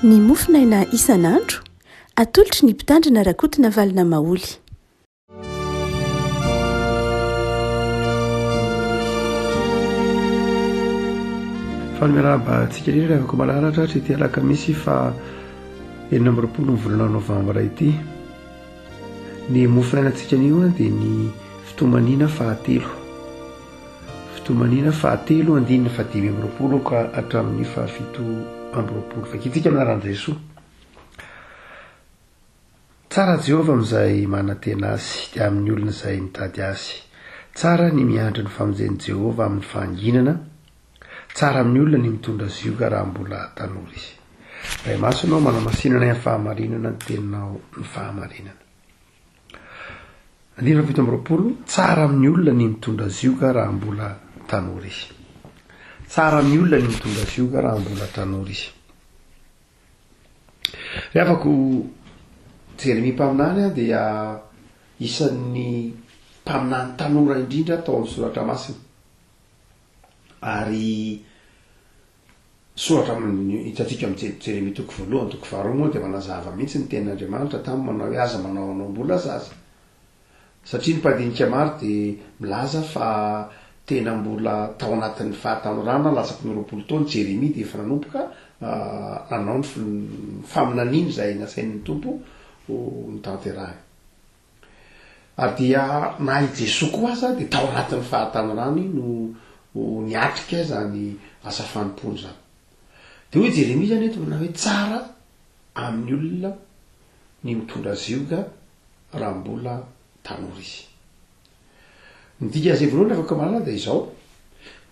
ny mofinaina isan'andro atolotry ny mpitandrina rakotina valina maoly. fa miarahaba antsika rehetra afaka malalatra tsy ty alakamisy fa 20 ny volana novambra ity. Ny mofinainantsika anio dia ny fitomanina fahatelo, fitomanina fahatelo 520 ka hatramin'ny fahafito 20 fakitsika minaran'i Jesoa. Tsara Jehovah amin'izay manantena azy dia amin'ny olona izay mitady azy. Tsara ny miandry ny famonjen'i Jehovah amin'ny fahanginana. Tsara amin'ny olona ny mitondra zioka raha mbola tanora izy. Ray maso anao manamasinana ny fahamarinana ny teninao ny fahamarinana. 20 tsara amin'ny olona ny mitondra zioka raha mbola tanora izy. Tsara amin'ny olona ny mitondra zioka raha mbola tanora izy. Rehefa Jeremia mpaminany dia isan'ny mpaminany tanora indrindra tao amin'ny soratra masina. Ary soratra hitatsika amin'ny Jeremia toko 1 toko 2 moa dia manazava mihitsy ny tenin'Andriamanitra tamin'ny manao hoe aza manao anao mbola zaza. Satria ny mpandinika maro dia milaza fa tena mbola tao anatin'ny fahatanorana lasako ny 20 taona Jeremia dia efa nanomboka nanao ny faminaniana izay nasain'ny tompo ny tanterahany. Ary dia na i Jesoa koa aza dia tao anatin'ny fahatanorana no niatrika zany asa fanompony zany. Dia hoe Jeremia zany eto manao hoe tsara amin'ny olona ny mitondra zioka raha mbola tanora izy. Ny dika izay voalohany afaka malala dia izao.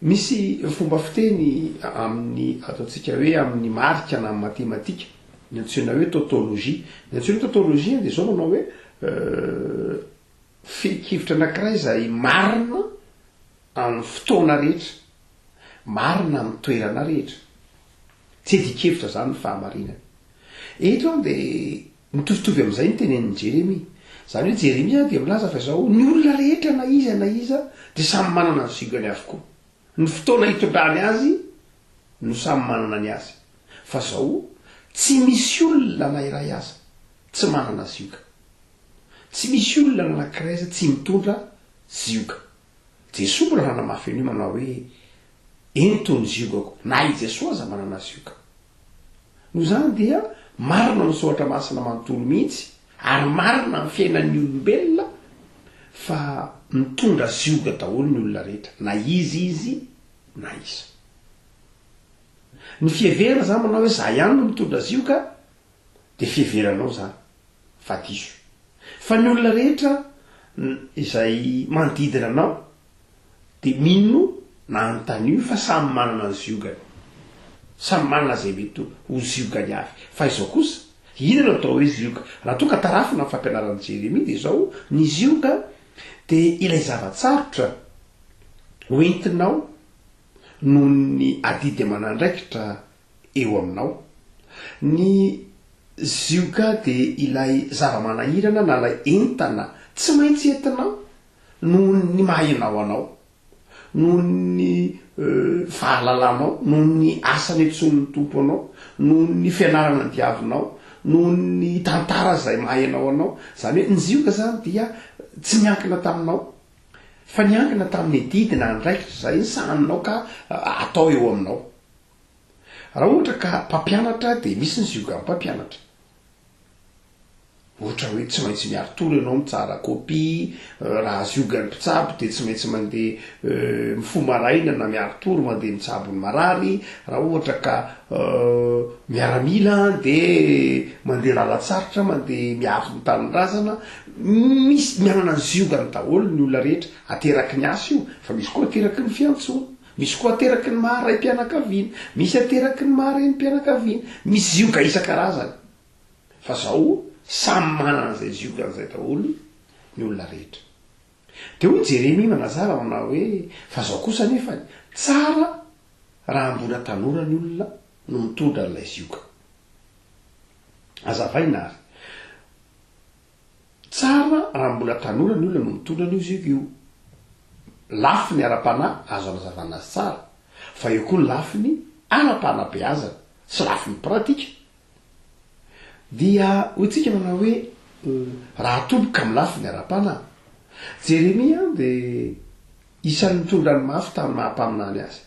Misy fomba fiteny amin'ny ataontsika hoe amin'ny marika na amin'ny matematika ny antsoina hoe tautologie. Ny antsoina hoe tautologie dia izao manao hoe fehi-kevitra anankiray izay marina amin'ny fotoana rehetra, marina amin'ny toerana rehetra. Tsy edikevitra zany ny fahamarinana. Eto dia mitovitovy amin'izay ny tenenin'ny Jeremia. Zany hoe Jeremia dia milaza fa izao ny olona rehetra na iza dia samy manana ny zigany avokoa. Ny fotoana hitondrany azy no samy manana ny azy. Fa izao tsy misy olona na iray aza tsy manana zioka. Tsy misy olona anankiray aza tsy mitondra zioka. Jesoa mbola nanamafy an'io manao hoe ento ny ziokako, na i Jesoa aza manana zioka. Noho izany dia marina ny soratra masina manontolo mihitsy ary marina ny fiainan'ny olombelona fa mitondra zioka daholo ny olona rehetra, na izy na iza. Ny fiheverana zany manao hoe za ihany no mitondra zioka dia fiheveranao zany fa diso. Fa ny olona rehetra izay manodidina anao dia mino na anontany io fa samy manana ny ziokany, samy manana zay mety ho ziokany avy. Fa izao kosa inona atao hoe zioka? Raha toa ka tarafina ny fampianaran'ny Jeremia dia izao ny zioka dia ilay zavatsarotra hoentinao noho ny adidy aman'andraikitra eo aminao. Ny zioka dia ilay zava-manahirana na ilay entana tsy maintsy entinao noho ny mahainao anao, noho ny fahalalanao, noho ny asany etson'ny tompo anao, noho ny fianarana ny diavinao, noho ny tantara izay mahainao anao. Zany hoe ny zioka zany dia tsy miankina taminao fa niankina tamin'ny didina andraikitra izay ny sahaninao ka atao eo aminao. Raha ohatra ka mpampianatra dia misy ny zioka amin'ny mpampianatra. Ohatra hoe tsy maintsy miaro toro ianao mitsara kopia, raha ziokany mpitsabo dia tsy maintsy mandeha mifomaraina na miaro toro mandeha mitsabo ny marary. Raha ohatra ka miaramila dia mandeha lalatsarotra, mandeha miaro ny tanin-drazana. Misy mianana ny ziokany daholo ny olona rehetra. Ateraky ny asa io, fa misy koa ateraky ny fiantsoana, misy koa ateraky ny maharay-mpianakaviana, misy ateraky ny mahareny-mpianakaviana, misy zioka isan-karazany. Fa izao samy manana izay ziokan'izay daholo ny olona rehetra. Dia hoy Jeremia manazava manao hoe fa izao kosa nefa tsara raha mbola tanora ny olona no mitondra n'ilay zioka. Azavaina ary. Tsara raha mbola tanora ny olona no mitondra n'io zioka io. Lafy ny ara-panahy azo anazavana azy tsara, fa eo koa ny lafy ny ara-panabeazana sy lafy ny pratika. dia hoytsika manao hoe raha toboka milafi ny ara-panahy Jeremia dia isan'ny mitondra ny mafy tamin'ny mahampaminany azy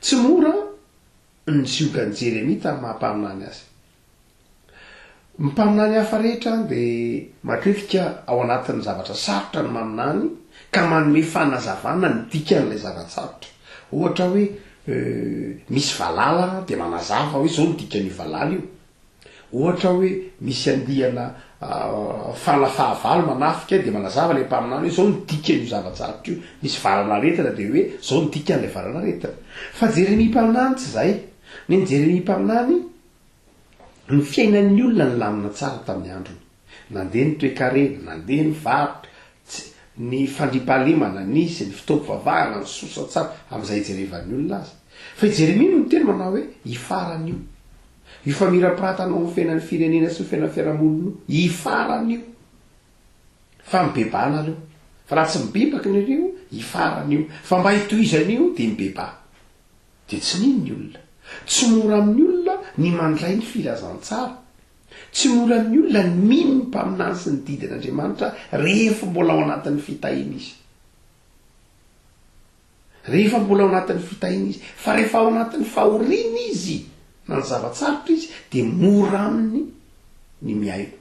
tsy mora ny ziogan'ny Jeremia tamin'ny mahampaminany azy mimpaminany hafa rehetra dia matetika ao anatin'ny zavatra sarotra ny maminany ka manome fanazavana ny dikan'ilay zava-tsarotra ohatra hoe misy valala dia manazava hoe zao ny dikan'io valala io ohatra hoe misy andihana fanafahavalo manafika dia manazava ilay mpaminany hoe zao ny dikan'io zava-tsarotra io misy valana retina dia hoe zao ny dikan'ilay valana retina fa Jeremia mpaminany tsy zay ny Jeremia mpaminany ny fiainan'ny olona ny lamina tsara tamin'ny androny nandeha ny toe-karena nandeha ny varotra ny fandrimpahalemana nisy ny fitaovavahana ny sosa tsara amin'izay jerevan'ny olona azy fa Jeremia no teny manao hoe ifaran'io io famirapiratana ny fiainan'ny firenena sy ny fiainan'ny fiarahamonina ifaran'io fa mibebana aleo fa raha tsy mibebaka nareo ifaran'io fa mba hitohizan'io dia mibeba dia tsy nino ny olona tsy mora amin'ny olona ny mandray ny filazantsara tsy mora amin'ny olona ny mino ny mpaminany sy ny didin'Andriamanitra rehefa mbola ao anatin'ny fitahina izy fa rehefa ao anatin'ny fahoriana izy na ny zavatsarotra izy dia mora aminy ny miaino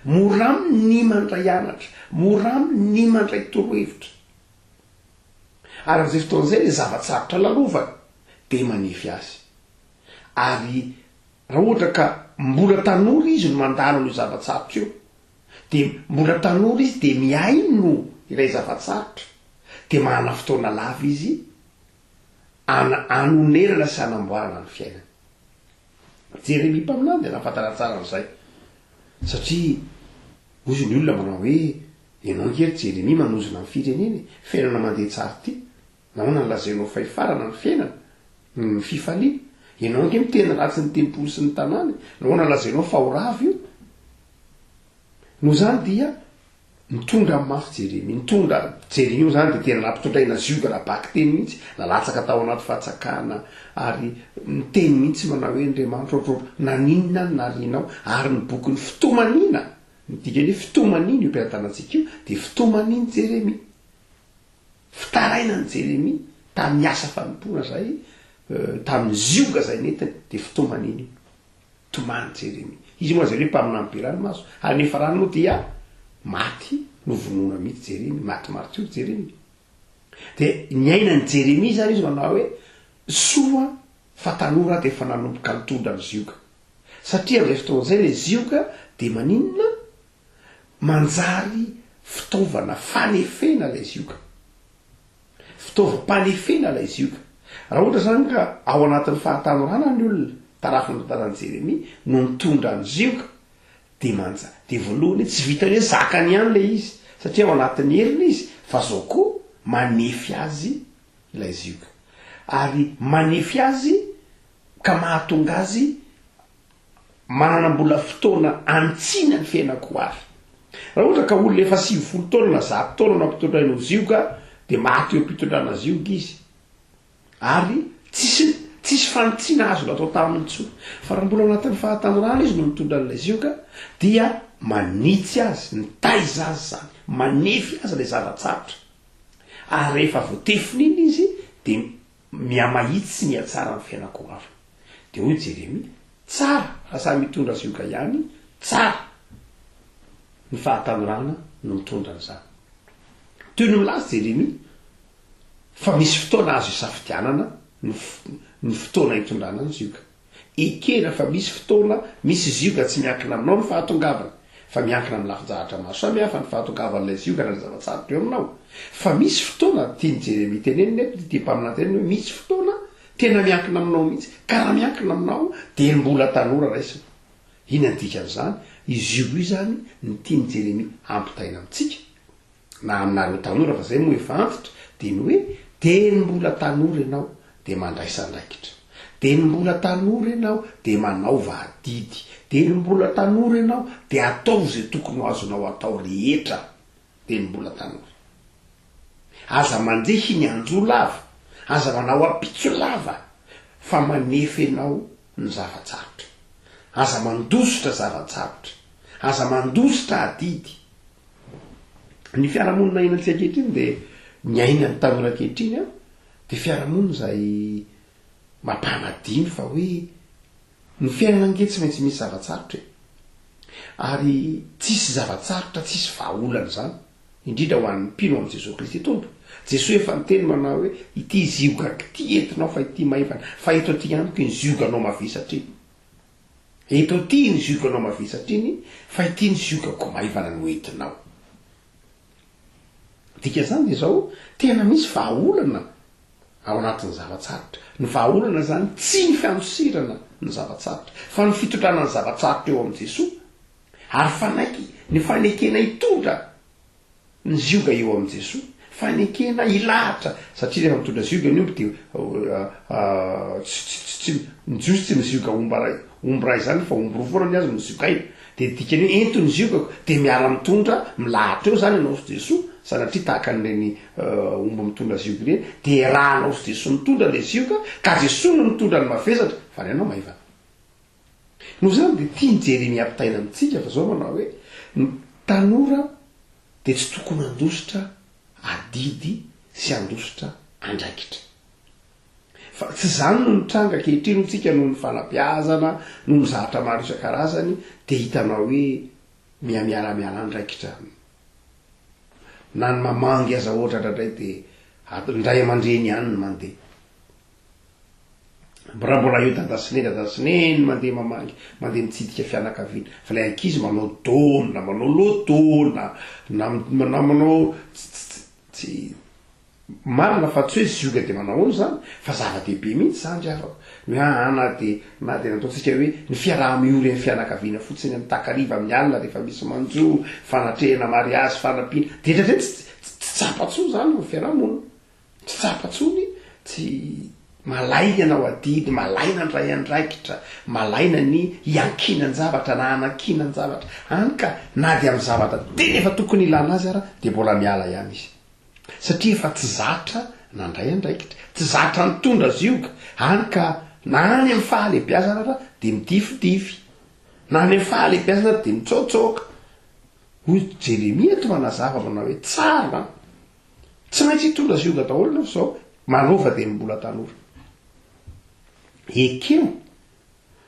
mora aminy ny mandray anatra mora aminy ny mandray torohevitra ary amin'izay fotoan'izay ilay zavatsarotra lalovana dia manefy azy ary raha ohatra ka mbola tanora izy no mandalo io zavatsarotra io dia mbola tanora izy dia miaino ilay zavatsarotra dia manana fotoana lava izy anonerana sy anamboarana ny fiainana Jeremia mpaminany dia nafantana tsara n'izay satria ozy ny olona manao hoe ianao ngery Jeremia manozona amin'ny firenena fiainana mandeha tsara ty nahoana ny lazainao faifarana ny fiainana ny fifaliana ianao nge miteny ratsy ny tempolo sy ny tanàny nahoana ny lazainao fahorava io no zany dia mitondra mafy Jeremia mitondra Jeremia zany dia tena nampitondraina zioga raha baky teny mihitsy nalatsaka tao anaty fahatsakana ary miteny mihitsy manao hoe Andriamanitra ohatrao naninona ny narinao ary ny boky ny fitomanina midikany hoe fitomanina io mpiaratanantsika io dia fitomaniny Jeremia fitaraina ny Jeremia tamin'ny asa fanompona zay tamin'ny zioga zay netiny dia fitomanina io tomany Jeremia izy moa zay hoe mpaminany be ranomaso ary nefa rano moa dia maty no vonona mihitsy Jeremia maty marotio Jeremia dia ny ainany Jeremia zany izy manao hoe soa fa tanora dia efa nanomboka mitondra ny zioga satria amin'izay fotoan'izay ilay zioga dia maninona manjary fitaovana fanefena ilay zioga fitaovam-panefena ilay zioga raha ohatra zany ka ao anatin'ny fahatanorana ny olona tarafina tanany Jeremia no mitondra ny zioga dia manja dia voalohany tsy vitany hoe zakany ihany ilay izy satria ao anatin'ny herina izy fa zao koa manefy azy ilay zioga ary manefy azy ka mahatonga azy manana mbola fotoana antsina ny fiainako avy raha ohatra ka olona efa 90 taona na 100 taona no ampitondraina ny zioga dia maty eo ampitondrana zioga izy ary tsisy fanotsiana azo atao taminy tsoa fa raha mbola anatin'ny fahatanorana izy no mitondra n'ilay zioga dia manitsy azy nitaiza azy zany manefy azy ilay zavatsarotra ary rehefa voatefiny iny izy dia miamahitsy sy miatsara ny fiainako avy dia hoy Jeremia tsara raha samy mitondra zioga ihany tsara ny fahatanorana no mitondra n'izany toy ny milazy Jeremia fa misy fotoana azo isafidianana ny fotoana hitondrana ny zioga ekena fa misy fotoana misy zioga tsy miankina aminao ny fahatongavana fa miankina amin'ny lafin-jahatra maro samihafa ny fahatongavan'ilay zioga na ny zavatsarotra eo aminao fa misy fotoana tiany Jeremia teneniny dia mpaminany teneny hoe misy fotoana tena miankina aminao mihitsy ka raha miankina aminao dia mbola tanora raisina ina dikan'izany izy io zany ny tiany Jeremia ampitaina amintsika na aminareo tanora fa zay moa efa antitra dia ny hoe dia ny mbola tanora ianao dia mandraisandraikitra dia ny mbola tanora ianao dia manao vahadidy dia ny mbola tanora ianao dia atao zay tokony ho azonao atao rehetra dia ny mbola tanora aza mandeha ny andro lava aza manao apitso lava fa manefy ianao ny zavatsarotra aza mandositra zavatsarotra, aza mandositra adidy. Ny fiarahamonina ainatsika ankehitriny dia ny aina ny tanora ankehitriny a dia fiarahamonina izay mampanadiny fa hoe ny fiainana anke tsy maintsy misy zavatsarotra ary tsisy zavatsarotra tsisy vahaolana zany indrindra ho an'ny mpino amin'i Jesosy Kristy tompo. Jesosy efa niteny manao hoe ity zioga ity entinao fa ity maivana fa eto aty ihany koa ny zioganao mavisatriny. Eto aty ny zioganao mavisatriny fa ity ny ziogako maivana no entinao. Dika zany dia zao tena misy vahaolana ao anatin'ny zavatsarotra. Ny vahaolana zany tsy ny fianosirana ny zavatsarotra fa ny fitondrana ny zavatsarotra eo amin'i Jesosy ary fanaiky ny fanekena hitondra ny zioga eo amin'i Jesosy, fanekena ilahatra satria rehefa mitondra zioga ny omby dia ny Jesosy tsy mizioga omby ray zany fa omby roa foana ny azy no ziogaina dia dikany hoe ento ny ziogako dia miara mitondra milahatra eo zany ianao sy Jesosy sanatria tahaka n'ireny omby mitondra zioga ireny dia rahanao sy Jesosy mitondra le zioga ka Jesosy no mitondra ny mavesatra fa ny anao maivana. Noho zany dia tia Jeremia ampitaina amintsika fa zao manao hoe ny tanora dia tsy tokony andositra adidy sy andositra andraikitra. Fa tsy zany no nitranga ankehitriny tsika noho ny fanabeazana noho ny zavatra maro isan-karazany dia hitanao hoe miamiaramiara andraikitra na ny mamangy aza ohatra ndray dia ndray aman-dreny ihany ny mandeha. Raha mbola eo dadasineny mandeha mamangy mandeha mitsidika fianakaviana fa ilay ankizy manao dôna manao lodôna na manao tsy marina fa tsy hoe zioga dia manao ono zany fa zava-dehibe mihitsy zany ry afako na dia nataontsika hoe ny fiaraha-miory amin'ny fianakaviana fotsiny amin'ny takariva amin'ny alina rehefa misy manjo fanatrehana mariazy fanampiana dia rehetratrety tsy tsapatsony zany ny fiaraha-monina tsy tsapatsony tsy malaina anao adidy malaina ny ray andraikitra malaina ny iankinan-javatra na anakinan-javatra any ka na dia amin'ny zavatra tena efa tokony ilana azy ara dia mbola miala ihany izy satria efa tsy zatra nandray andraikitra tsy zatra nitondra zioga any ka na any amin'ny fahalebiazana ara dia midifidify na any amin'ny fahalebiazana dia mitsaotsaoka. Hoy Jeremia eto manazava manao hoe tsara tsy maintsy hitondra zioga daholo ianao zao manova dia mbola tanora ekeo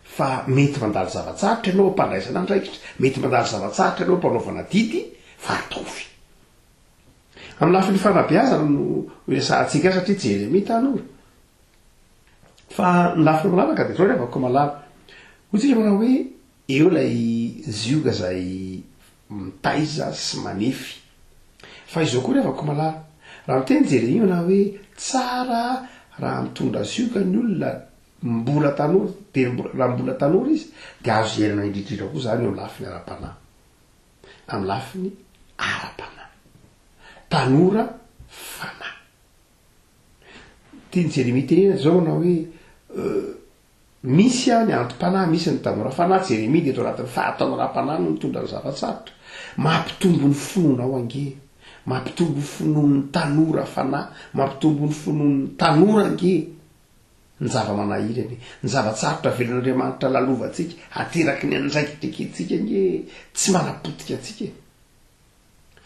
fa mety mandalo zavatsarotra ianao mpandraisana andraikitra mety mandalo zavatsarotra ianao mpanaovana didy fa ataovy amin'ny lafiny fanabeazana no resahantsika satria Jeremia tanora fa ny lafiny malalaka dia zao rehefa ko malala hotsika manao hoe eo ilay zioga zay mitaiza sy manefy fa izao koa rehefa ko malala raha miteny Jeremia manao hoe tsara raha mitondra zioga ny olona mbola tanora dia raha mbola tanora izy dia azo ihainana indrindrindra koa zany eo amin'ny lafiny ara-panahy amin'ny lafiny ara-panahy tanora fanahy. Tiany Jeremia tenena zao manao hoe misy ny antom-panahy misy ny tanora fanahy. Jeremia dia eto anatin'ny fahataoram-panahy no mitondra ny zavatsarotra mampitombo ny finoanao ange mampitombo ny finoan'ny tanora fanahy mampitombo ny finoan'ny tanora ange ny zava-manahirany ny zavatsarotra velan'Andriamanitra lalovantsika ateraky ny andraikitrekentsika nge tsy manapotika atsika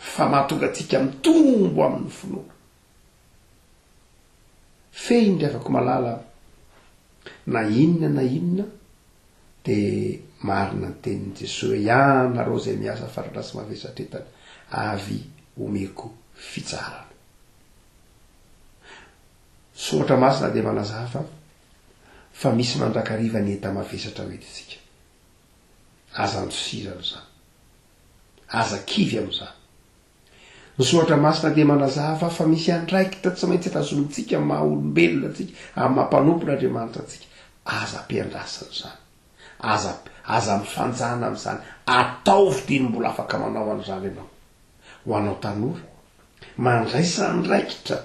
fa mahatonga atsika mitombo amin'ny finoana. Fe indray afaka malala na inona dia marina ny tenin'i Jesosy hoe ianareo izay miasa faratra sy mavesatra entana avy omeko fitsarana. Soratra masina dia manazava fa misy mandrakariva ny enta mavesatra mety isika aza andosira amin'izany aza kivy amin'izany. Ny soratra masina dia manazava fa misy andraikitra tsy maintsy tazomitsika maha olombelona atsika amin'ny mampanompona Andriamanitra atsika aza ampiandrasana izany aza mifanjana amin'izany ataovy dia ny mbola afaka manao an'izany ianao ho anao tanora mandraisa andraikitra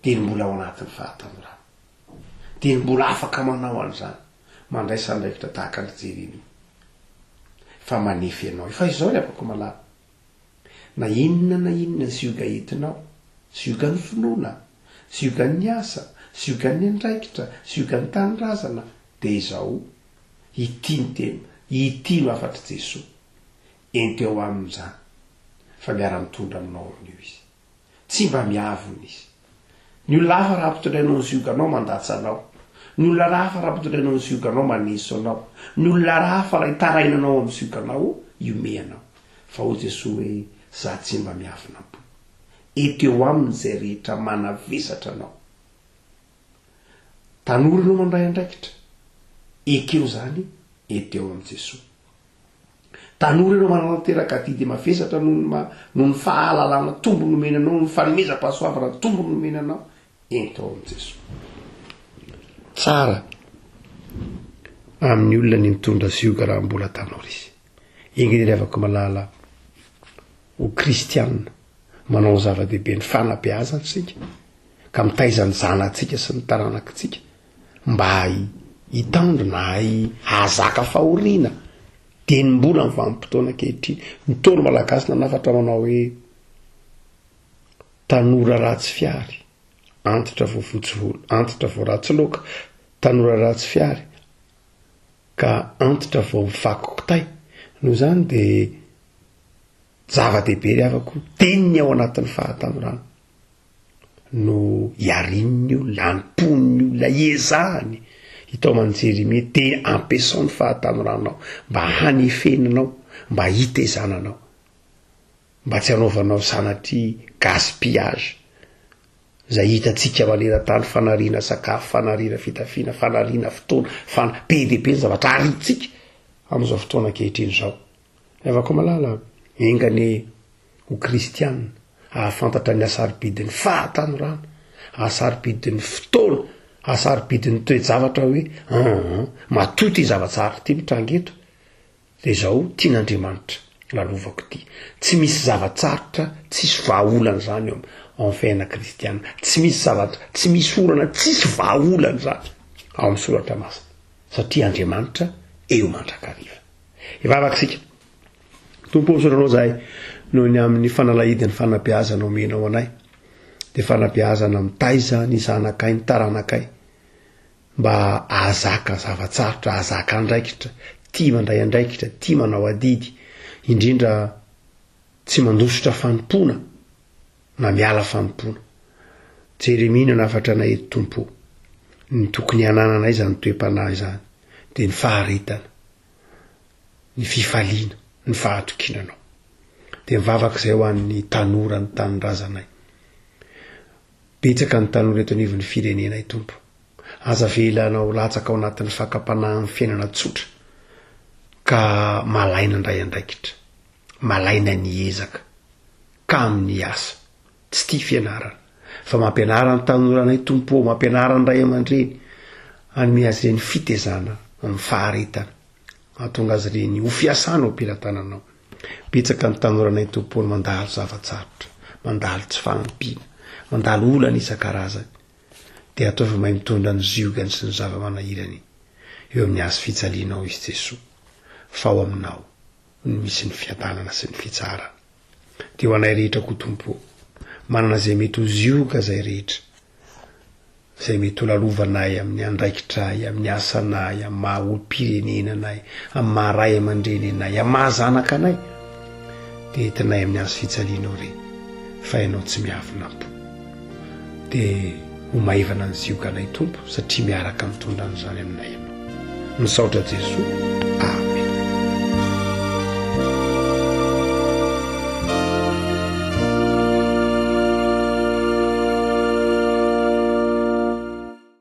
dia ny mbola ao anatin'ny fahatanorana dia ny mbola afaka manao an'izany mandraisa andraikitra tahaka ny Jeremia fa manefy ianao fa izao ilay afaka malala na inona zioga entinao zioga ny finoana zioga ny asa zioga ny andraikitra zioga ny tanindrazana dia izao ity ny tena ity no afatra Jesosy eny teo amin'izany fa miara-mitondra aminao amin'io izy tsy mba miavona izy ny olona hafa raha ampitondrainao ny zioganao mandatsy anao ny olona raha raha ampitondrainao ny zioganao maneso anao ny olona raha raha hitarainanao amin'ny zioganao iomeanao fa ho Jesosy hoe za tsy mba miavona ampo eteo aminy zay rehetra manavesatra anao tanora no mandray andraikitra ekeo zany eteo am' Jesosy tanora ireo mananateraka ty de mavesatra no ny fahalalana tombo nomenanao ny fanomezam-pahasoavana tombo nomenanao eteo am' Jesosy tsara amin'ny olona ny mitondra zioga raha mbola tanora izy ingeny afaka malala ho kristianina manao zava-dehibe ny fanabeazana sika ka mitaizany zanatsika sy ny taranakitsika mba hitandrina hazaka fahoriana de ny mbola ny vanim-potoana ankehitriny mitoro malagasy nanafatra manao hoe tanora ratsy fiary antitra vo votsivolo antitra vo ratsy loka tanora ratsy fiary ka antitra vo mifakokitay no zany de zava-dehibe ry avako teniny ao anatin'ny fahatanorana no iarininy io lampony io la iezahany hitao manjery me te ampiasao ny fahatamoranao mba hanefenanao mba hitezananao mba tsy hanaovanao sanatry gaspillage zay hitatsika maneran-tany fanariana sakafo fanariana fitafiana fanariana fotoana be dia be ny zavatra aritsika amin'izao fotoana ankehitriny zao afaka malala engany ho kristianina ahafantatra ny asaribidin'ny fahatanorana asaribidin'ny fotoana asaribidin'ny toe-javatra hoe matoty zavatsara ty mitrangeto de zao tian'Andriamanitra lalovako ty tsy misy zavatsarotra tsisy vahaolana zany eo amin'ny fiainana kristianina tsy misy zavatra tsy misy olana tsisy vahaolana zany ao amin'ny soratra masina satria Andriamanitra eo mandrakariva ivavakisika tompo soranao zahay noho ny amin'ny fanalahidin'ny fanabeazana omenao anay de fanabeazana mitaiza ny zanakay ny taranakay mba ahazaka zavatsarotra ahazaka andraikitra tia mandray andraikitra tia manao adidy indrindra tsy mandositra fanompona na miala fanompona Jeremia nafatra anay eto tompo ny tokony hanananay zany toe-panahy zany de ny faharetana ny fifaliana ny fahatokinanao de mivavak'izay ho an'ny tanora ny tanindrazanay betsaka ny tanora eto anivon'ny firenenay tompo aza velanao latsaka ao anatin'ny fakapanahy ny fiainana tsotra ka malaina ndray andraikitra malaina ny ezaka ka amin'ny asa tsy tia fianarana fa mampianara ny tanoranay tompo mampianara ny ray aman-dreny anome azy ireny fitezana amin'ny faharetana ahatonga azy ireny ho fiasana ao am-pilatananao betsaka ny tanoranay tompo ny mandalo zavatsarotra mandalo tsy fahampiana mandalo olana isan-karazany de ataovy mahay mitondra ny ziogany sy ny zava-manahirany eo amin'ny azy fijalianao izy Jesosy fa ao aminao ny misy ny fiadanana sy ny fitsarana de ho anay rehetra ko tompo manana zay mety ho zioga zay rehetra zay mety ho lalovanay amin'ny andraikitray amin'ny asanay amin'ny maha olo-pirenenanay amin'ny maha ray aman-dreny anay amin'ny maha zanaka anay de entinay amin'ny azy fijalianao reny fa ianao tsy miavona ampo de ho maivana ny zioganay tompo satria miaraka mitondra an'izany aminay ianao misaotra Jesosy